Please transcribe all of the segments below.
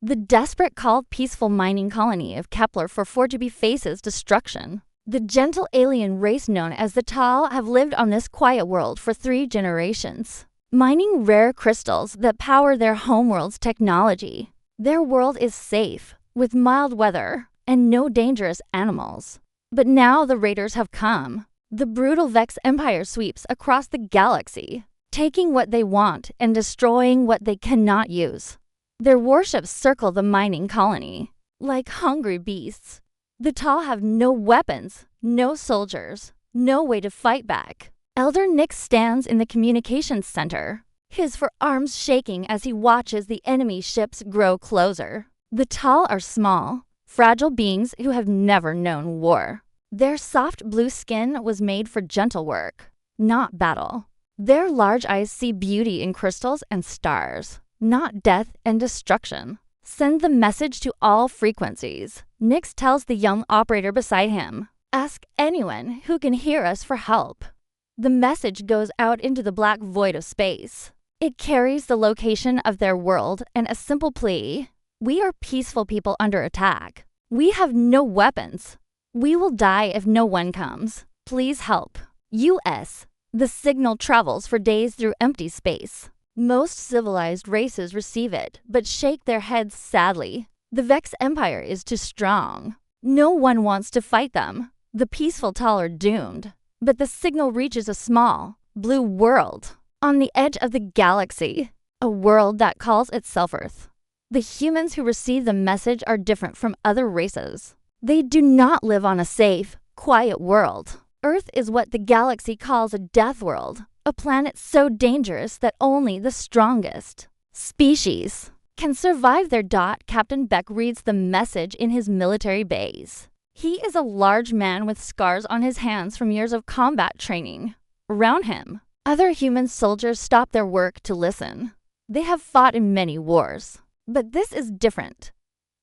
The desperate call peaceful mining colony of Kepler-442b faces destruction. The gentle alien race known as the Tal have lived on this quiet world for 3 generations, mining rare crystals that power their homeworld's technology. Their world is safe, with mild weather and no dangerous animals. But now the raiders have come. The brutal Vex Empire sweeps across the galaxy, taking what they want and destroying what they cannot use. Their warships circle the mining colony, like hungry beasts. The Tal have no weapons, no soldiers, no way to fight back. Elder Nick stands in the communications center, his forearms shaking as he watches the enemy ships grow closer. The Tal are small, fragile beings who have never known war. Their soft blue skin was made for gentle work, not battle. Their large eyes see beauty in crystals and stars, not death and destruction. Send the message to all frequencies. Nix tells the young operator beside him. Ask anyone who can hear us for help. The message goes out into the black void of space. It carries the location of their world and a simple plea. We are peaceful people under attack. We have no weapons. We will die if no one comes. Please help. U.S. The signal travels for days through empty space. Most civilized races receive it, but shake their heads sadly. The Vex Empire is too strong. No one wants to fight them. The peaceful Tal are doomed. But the signal reaches a small, blue world on the edge of the galaxy, a world that calls itself Earth. The humans who receive the message are different from other races. They do not live on a safe, quiet world. Earth is what the galaxy calls a death world, a planet so dangerous that only the strongest species can survive their. Captain Beck reads the message in his military bays. He is a large man with scars on his hands from years of combat training. Around him, other human soldiers stop their work to listen. They have fought in many wars, but this is different.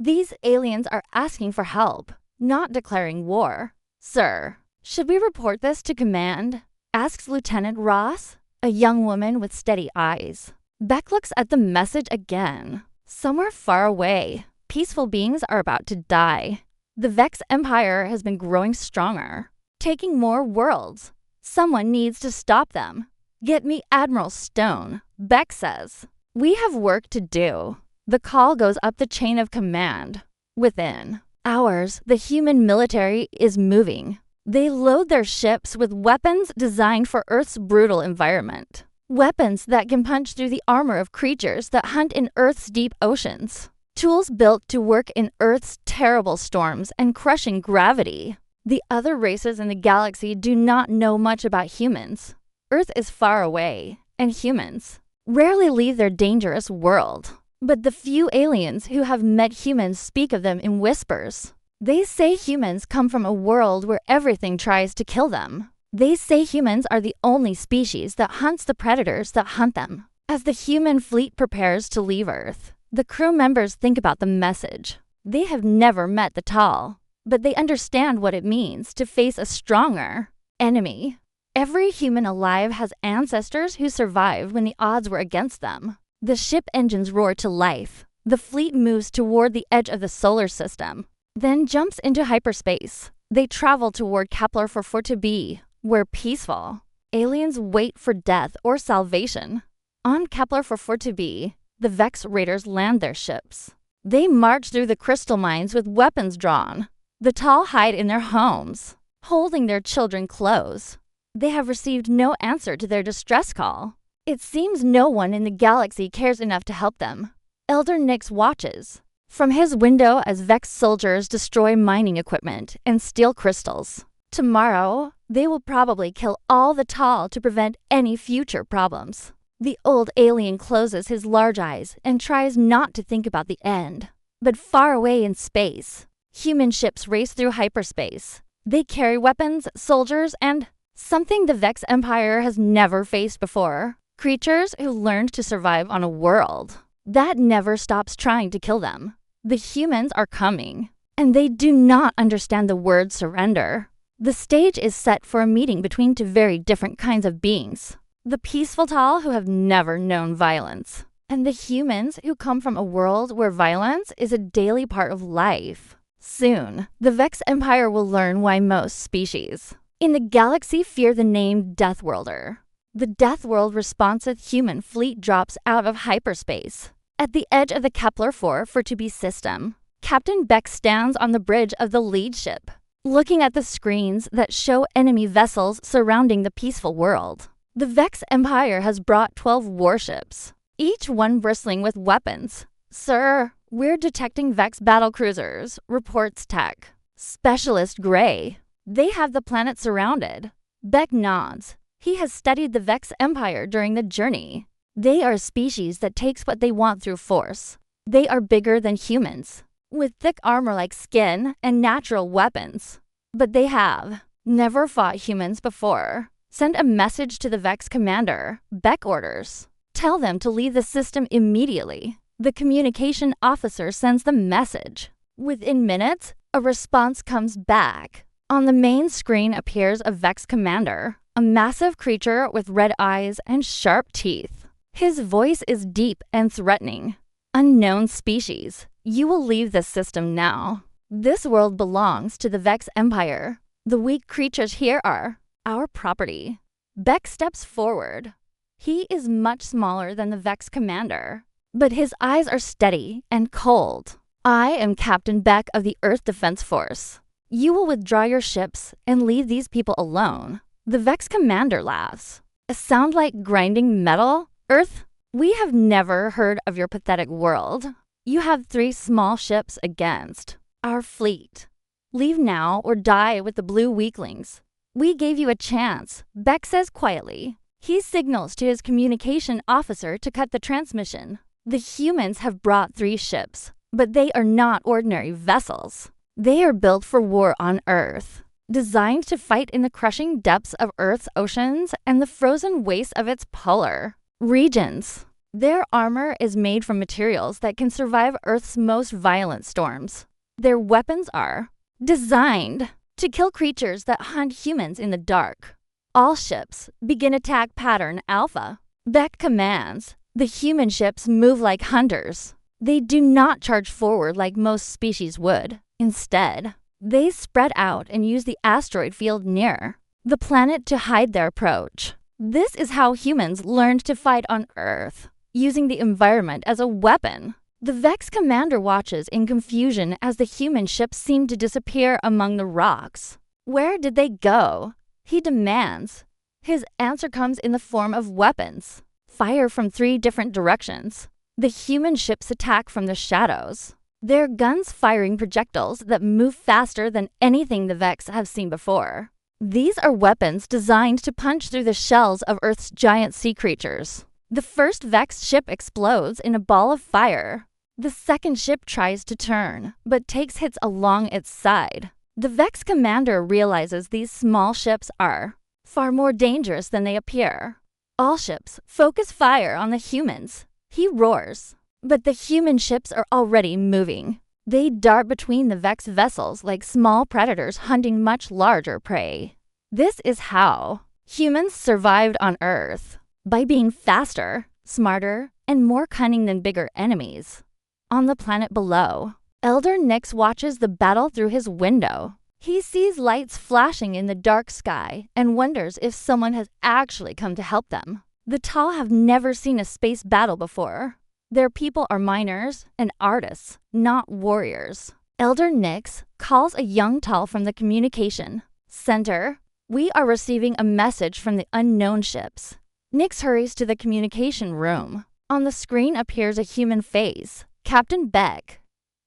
These aliens are asking for help, not declaring war. Sir, should we report this to command? Asks Lieutenant Ross, a young woman with steady eyes. Beck looks at the message again. Somewhere far away, peaceful beings are about to die. The Vex Empire has been growing stronger, taking more worlds. Someone needs to stop them. Get me Admiral Stone, Beck says. We have work to do. The call goes up the chain of command. Within hours, the human military is moving. They load their ships with weapons designed for Earth's brutal environment. Weapons that can punch through the armor of creatures that hunt in Earth's deep oceans. Tools built to work in Earth's terrible storms and crushing gravity. The other races in the galaxy do not know much about humans. Earth is far away, and humans rarely leave their dangerous world. But the few aliens who have met humans speak of them in whispers. They say humans come from a world where everything tries to kill them. They say humans are the only species that hunts the predators that hunt them. As the human fleet prepares to leave Earth, the crew members think about the message. They have never met the Tal, but they understand what it means to face a stronger enemy. Every human alive has ancestors who survived when the odds were against them. The ship engines roar to life. The fleet moves toward the edge of the solar system, then jumps into hyperspace. They travel toward Kepler-442b, where peaceful aliens wait for death or salvation. On Kepler-442b, the Vex Raiders land their ships. They march through the crystal mines with weapons drawn. The Tal hide in their homes, holding their children close. They have received no answer to their distress call. It seems no one in the galaxy cares enough to help them. Elder Nix watches from his window as Vex soldiers destroy mining equipment and steal crystals. Tomorrow, they will probably kill all the Tal to prevent any future problems. The old alien closes his large eyes and tries not to think about the end. But far away in space, human ships race through hyperspace. They carry weapons, soldiers, and something the Vex Empire has never faced before. Creatures who learned to survive on a world that never stops trying to kill them. The humans are coming, and they do not understand the word surrender. The stage is set for a meeting between 2 very different kinds of beings. The peaceful Tal who have never known violence, and the humans who come from a world where violence is a daily part of life. Soon, the Vex Empire will learn why most species in the galaxy fear the name Deathworlder. The Deathworld responsive human fleet drops out of hyperspace. At the edge of the Kepler-4 for-to-be system, Captain Beck stands on the bridge of the lead ship, looking at the screens that show enemy vessels surrounding the peaceful world. The Vex Empire has brought 12 warships, each one bristling with weapons. "Sir, we're detecting Vex battlecruisers," reports Tech Specialist Gray. "They have the planet surrounded." Beck nods. He has studied the Vex Empire during the journey. They are a species that takes what they want through force. They are bigger than humans, with thick armor like skin and natural weapons. But they have never fought humans before. "Send a message to the Vex commander," Beck orders. "Tell them to leave the system immediately." The communication officer sends the message. Within minutes, a response comes back. On the main screen appears a Vex commander, a massive creature with red eyes and sharp teeth. His voice is deep and threatening. "Unknown species, you will leave this system now. This world belongs to the Vex Empire. The weak creatures here are our property." Beck steps forward. He is much smaller than the Vex commander, but his eyes are steady and cold. "I am Captain Beck of the Earth Defense Force. You will withdraw your ships and leave these people alone." The Vex commander laughs. "A sound like grinding metal? Earth, we have never heard of your pathetic world. You have 3 small ships against our fleet. Leave now or die with the blue weaklings." "We gave you a chance," Beck says quietly. He signals to his communication officer to cut the transmission. The humans have brought 3 ships, but they are not ordinary vessels. They are built for war on Earth, designed to fight in the crushing depths of Earth's oceans and the frozen wastes of its polar regions. Their armor is made from materials that can survive Earth's most violent storms. Their weapons are designed to kill creatures that hunt humans in the dark. "All ships begin attack pattern Alpha." Beck commands. The human ships move like hunters. They do not charge forward like most species would. Instead, they spread out and use the asteroid field near the planet to hide their approach. This is how humans learned to fight on Earth, using the environment as a weapon. The Vex commander watches in confusion as the human ships seem to disappear among the rocks. Where did they go? He demands. His answer comes in the form of weapons. Fire from 3 different directions. The human ships attack from the shadows, their guns firing projectiles that move faster than anything the Vex have seen before. These are weapons designed to punch through the shells of Earth's giant sea creatures. The first Vex ship explodes in a ball of fire. The second ship tries to turn, but takes hits along its side. The Vex commander realizes these small ships are far more dangerous than they appear. "All ships, focus fire on the humans," he roars. But the human ships are already moving. They dart between the Vex vessels like small predators hunting much larger prey. This is how humans survived on Earth, by being faster, smarter, and more cunning than bigger enemies. On the planet below, Elder Nix watches the battle through his window. He sees lights flashing in the dark sky and wonders if someone has actually come to help them. The Tal have never seen a space battle before. Their people are miners and artists, not warriors. Elder Nix calls a young Tal from the communication center. "We are receiving a message from the unknown ships." Nix hurries to the communication room. On the screen appears a human face, Captain Beck.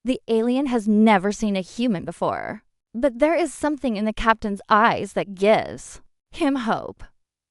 The alien has never seen a human before, but there is something in the captain's eyes that gives him hope.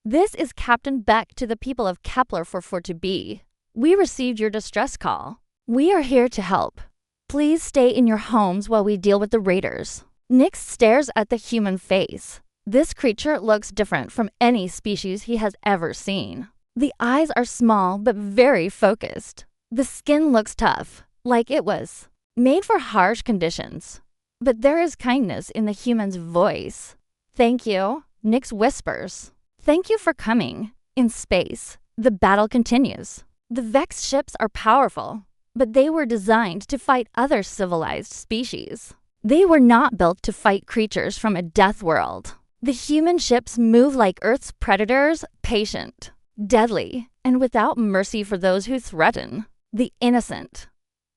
"This is Captain Beck to the people of Kepler for to be. We received your distress call. We are here to help. Please stay in your homes while we deal with the raiders." Nix stares at the human face. This creature looks different from any species he has ever seen. The eyes are small but very focused. The skin looks tough, like it was made for harsh conditions. But there is kindness in the human's voice. "Thank you," Nix whispers. "Thank you for coming." In space, the battle continues. The Vex ships are powerful, but they were designed to fight other civilized species. They were not built to fight creatures from a death world. The human ships move like Earth's predators, patient, deadly, and without mercy for those who threaten the innocent.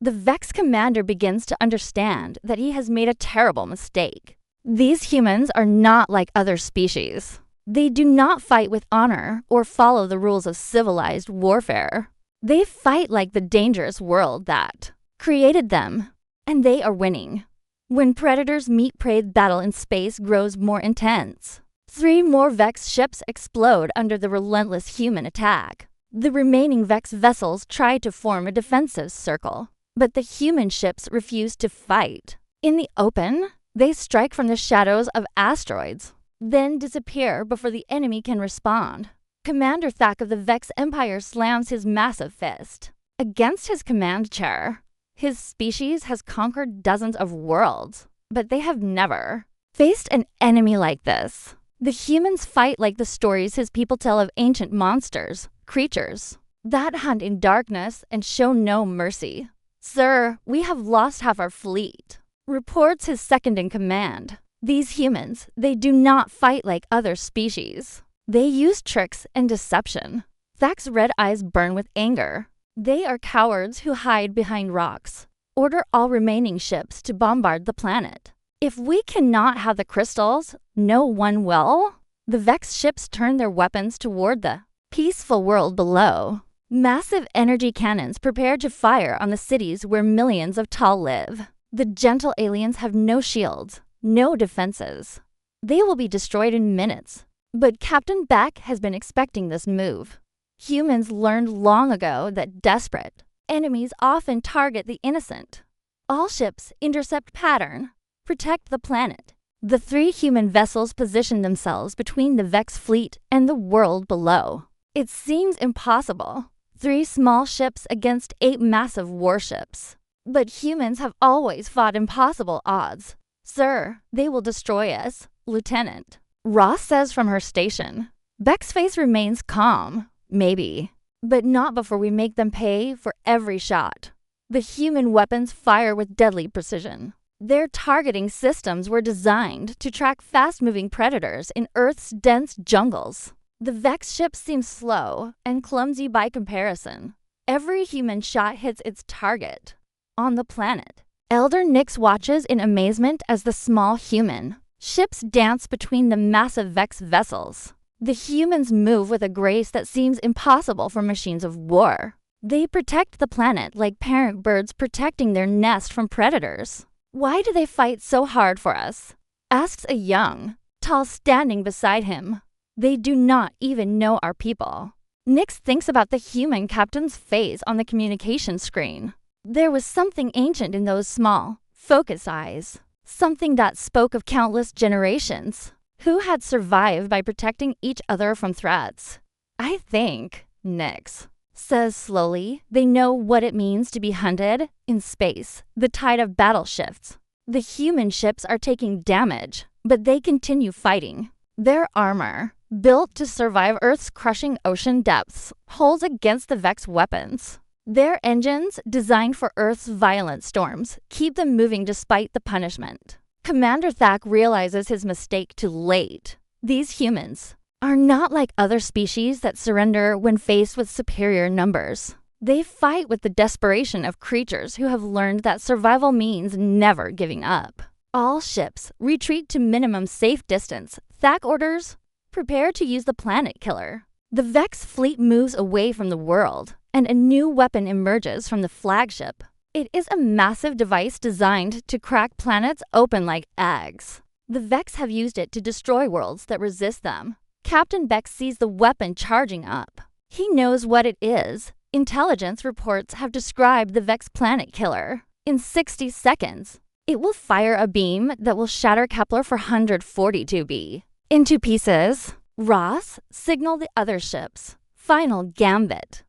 The Vex commander begins to understand that he has made a terrible mistake. These humans are not like other species. They do not fight with honor or follow the rules of civilized warfare. They fight like the dangerous world that created them, and they are winning. When predators meet prey, the battle in space grows more intense. 3 more Vex ships explode under the relentless human attack. The remaining Vex vessels try to form a defensive circle, but the human ships refuse to fight. In the open, they strike from the shadows of asteroids, then disappear before the enemy can respond. Commander Thak of the Vex Empire slams his massive fist against his command chair. His species has conquered dozens of worlds, but they have never faced an enemy like this. The humans fight like the stories his people tell of ancient monsters, creatures that hunt in darkness and show no mercy. "Sir, we have lost half our fleet," reports his second-in-command. These humans, they do not fight like other species. They use tricks and deception. Thak's red eyes burn with anger. They are cowards who hide behind rocks. Order all remaining ships to bombard the planet. If we cannot have the crystals, no one will. The Vex ships turn their weapons toward the peaceful world below. Massive energy cannons prepare to fire on the cities where millions of Tal live. The gentle aliens have no shields, no defenses. They will be destroyed in minutes. But Captain Beck has been expecting this move. Humans learned long ago that desperate enemies often target the innocent. All ships intercept pattern, protect the planet. The 3 human vessels position themselves between the Vex fleet and the world below. It seems impossible. 3 small ships against 8 massive warships. But humans have always fought impossible odds. "Sir, they will destroy us, Lieutenant," Ross says from her station. Beck's face remains calm. "Maybe, but not before we make them pay for every shot." The human weapons fire with deadly precision. Their targeting systems were designed to track fast-moving predators in Earth's dense jungles. The Vex ships seem slow and clumsy by comparison. Every human shot hits its target. On the planet, Elder Nyx watches in amazement as the small human ships dance between the massive Vex vessels. The humans move with a grace that seems impossible for machines of war. They protect the planet like parent birds protecting their nest from predators. "Why do they fight so hard for us?" asks a young Tal standing beside him. "They do not even know our people." Nyx thinks about the human captain's face on the communication screen. There was something ancient in those small, focused eyes. Something that spoke of countless generations who had survived by protecting each other from threats. "I think," Nyx says slowly, "they know what it means to be hunted in space. The tide of battle shifts. The human ships are taking damage, but they continue fighting. Their armor, built to survive Earth's crushing ocean depths, holds against the Vex weapons. Their engines, designed for Earth's violent storms, keep them moving despite the punishment." Commander Thak realizes his mistake too late. These humans are not like other species that surrender when faced with superior numbers. They fight with the desperation of creatures who have learned that survival means never giving up. All ships retreat to minimum safe distance. Thak orders, "Prepare to use the planet killer." The Vex fleet moves away from the world, and a new weapon emerges from the flagship. It is a massive device designed to crack planets open like eggs. The Vex have used it to destroy worlds that resist them. Captain Beck sees the weapon charging up. He knows what it is. Intelligence reports have described the Vex planet killer. In 60 seconds, it will fire a beam that will shatter Kepler 442b into pieces. Ross signal the other ships. Final gambit.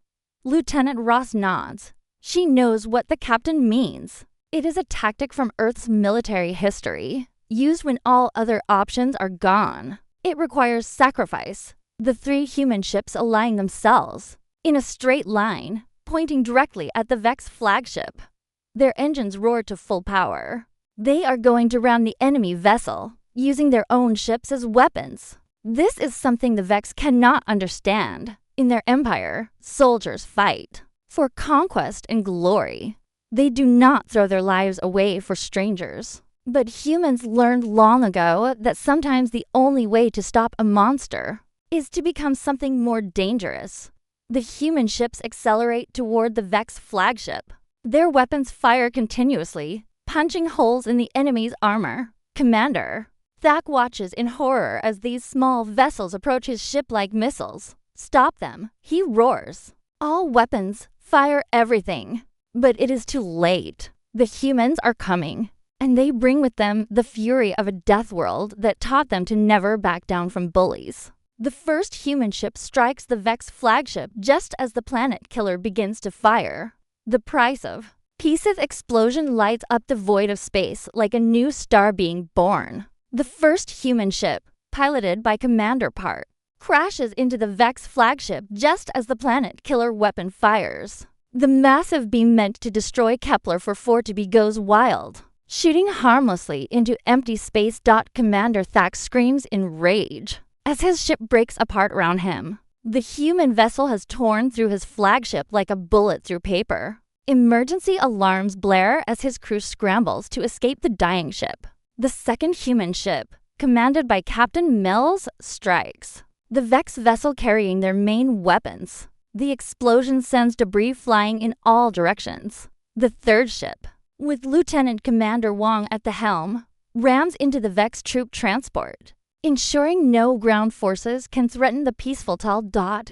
Lieutenant Ross nods. She knows what the captain means. It is a tactic from Earth's military history, used when all other options are gone. It requires sacrifice. The 3 human ships align themselves in a straight line, pointing directly at the Vex flagship. Their engines roar to full power. They are going to ram the enemy vessel, using their own ships as weapons. This is something the Vex cannot understand. In their empire, soldiers fight for conquest and glory. They do not throw their lives away for strangers. But humans learned long ago that sometimes the only way to stop a monster is to become something more dangerous. The human ships accelerate toward the Vex flagship. Their weapons fire continuously, punching holes in the enemy's armor. Commander Thak watches in horror as these small vessels approach his ship like missiles. Stop them, he roars. All weapons, fire everything. But it is too late. The humans are coming, and they bring with them the fury of a death world that taught them to never back down from bullies. The first human ship strikes the Vex flagship just as the planet killer begins to fire. The price of Peace's explosion lights up the void of space like a new star being born. The first human ship, piloted by Commander Part, crashes into the Vex flagship just as the planet killer weapon fires. The massive beam meant to destroy Kepler for 4-B goes wild, shooting harmlessly into empty space. Commander Thak screams in rage as his ship breaks apart around him. The human vessel has torn through his flagship like a bullet through paper. Emergency alarms blare as his crew scrambles to escape the dying ship. The second human ship, commanded by Captain Mills, strikes the Vex vessel carrying their main weapons. The explosion sends debris flying in all directions. The third ship, with Lieutenant Commander Wong at the helm, rams into the Vex troop transport, ensuring no ground forces can threaten the peaceful Tal.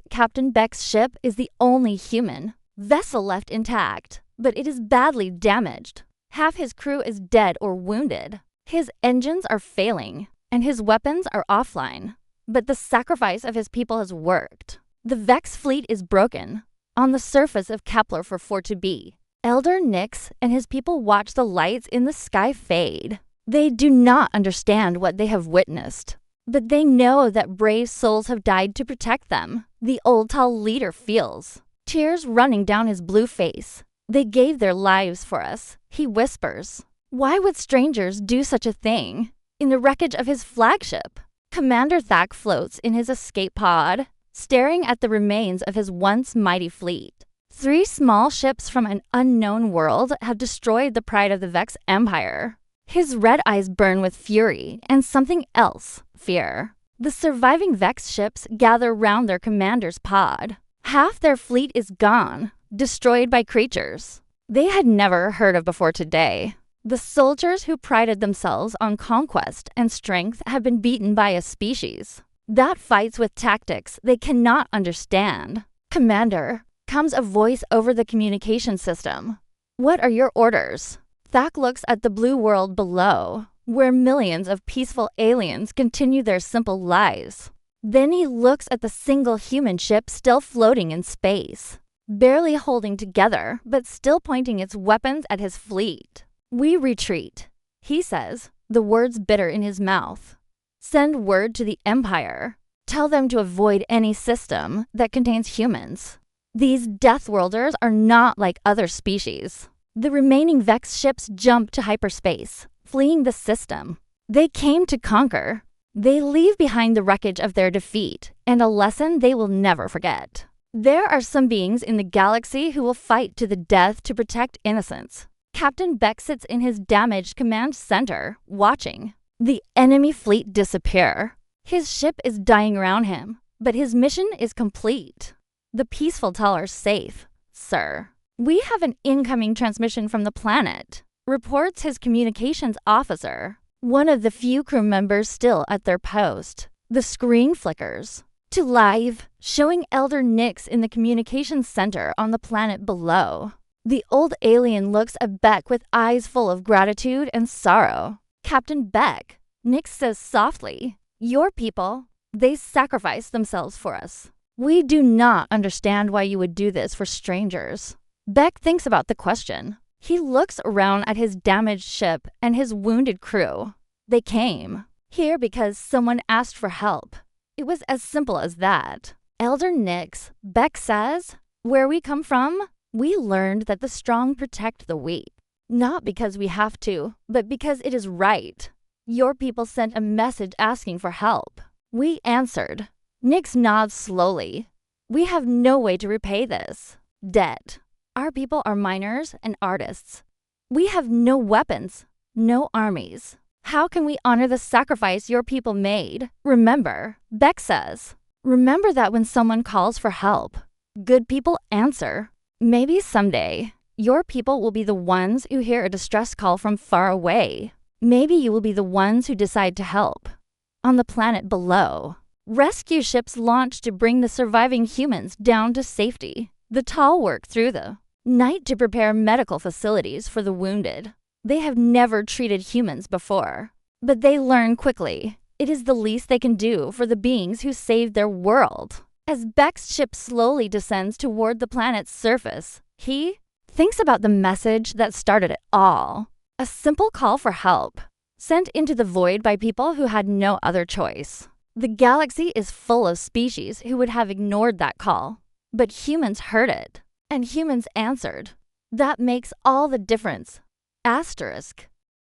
Captain Beck's ship is the only human vessel left intact, but it is badly damaged. Half his crew is dead or wounded. His engines are failing, and his weapons are offline. But the sacrifice of his people has worked. The Vex fleet is broken on the surface of Kepler for 4-B. Elder Nix and his people watch the lights in the sky fade. They do not understand what they have witnessed, but they know that brave souls have died to protect them. The old Tal leader feels tears running down his blue face. They gave their lives for us, he whispers. Why would strangers do such a thing? In the wreckage of his flagship, Commander Thak floats in his escape pod, staring at the remains of his once mighty fleet. 3 small ships from an unknown world have destroyed the pride of the Vex Empire. His red eyes burn with fury and something else, fear. The surviving Vex ships gather round their commander's pod. Half their fleet is gone, destroyed by creatures they had never heard of before today. The soldiers who prided themselves on conquest and strength have been beaten by a species that fights with tactics they cannot understand. Commander, comes a voice over the communication system. What are your orders? Thak looks at the blue world below, where millions of peaceful aliens continue their simple lives. Then he looks at the single human ship still floating in space, barely holding together, but still pointing its weapons at his fleet. We retreat, he says, the words bitter in his mouth. Send word to the Empire. Tell them to avoid any system that contains humans. These Deathworlders are not like other species. The remaining Vex ships jump to hyperspace, fleeing the system. They came to conquer. They leave behind the wreckage of their defeat and a lesson they will never forget. There are some beings in the galaxy who will fight to the death to protect innocence. Captain Beck sits in his damaged command center, watching the enemy fleet disappear. His ship is dying around him, but his mission is complete. The peaceful Tal are safe, sir. We have an incoming transmission from the planet, reports his communications officer, one of the few crew members still at their post. The screen flickers to live, showing Elder Nix in the communications center on the planet below. The old alien looks at Beck with eyes full of gratitude and sorrow. Captain Beck, Nix says softly, your people, they sacrificed themselves for us. We do not understand why you would do this for strangers. Beck thinks about the question. He looks around at his damaged ship and his wounded crew. They came here because someone asked for help. It was as simple as that. Elder Nix, Beck says, where we come from, We learned that the strong protect the weak, not because we have to, but because it is right. Your people sent a message asking for help. We answered. Nix nods slowly. We have no way to repay this. Debt. Our people are miners and artists. We have no weapons, no armies. How can we honor the sacrifice your people made? Remember, Beck says, remember that when someone calls for help, good people answer. Maybe someday, your people will be the ones who hear a distress call from far away. Maybe you will be the ones who decide to help. On the planet below, rescue ships launch to bring the surviving humans down to safety. The Tall work through the night to prepare medical facilities for the wounded. They have never treated humans before, but they learn quickly. It is the least they can do for the beings who saved their world. As Beck's ship slowly descends toward the planet's surface, he thinks about the message that started it all. A simple call for help, sent into the void by people who had no other choice. The galaxy is full of species who would have ignored that call, but humans heard it, and humans answered. That makes all the difference. Asterisk.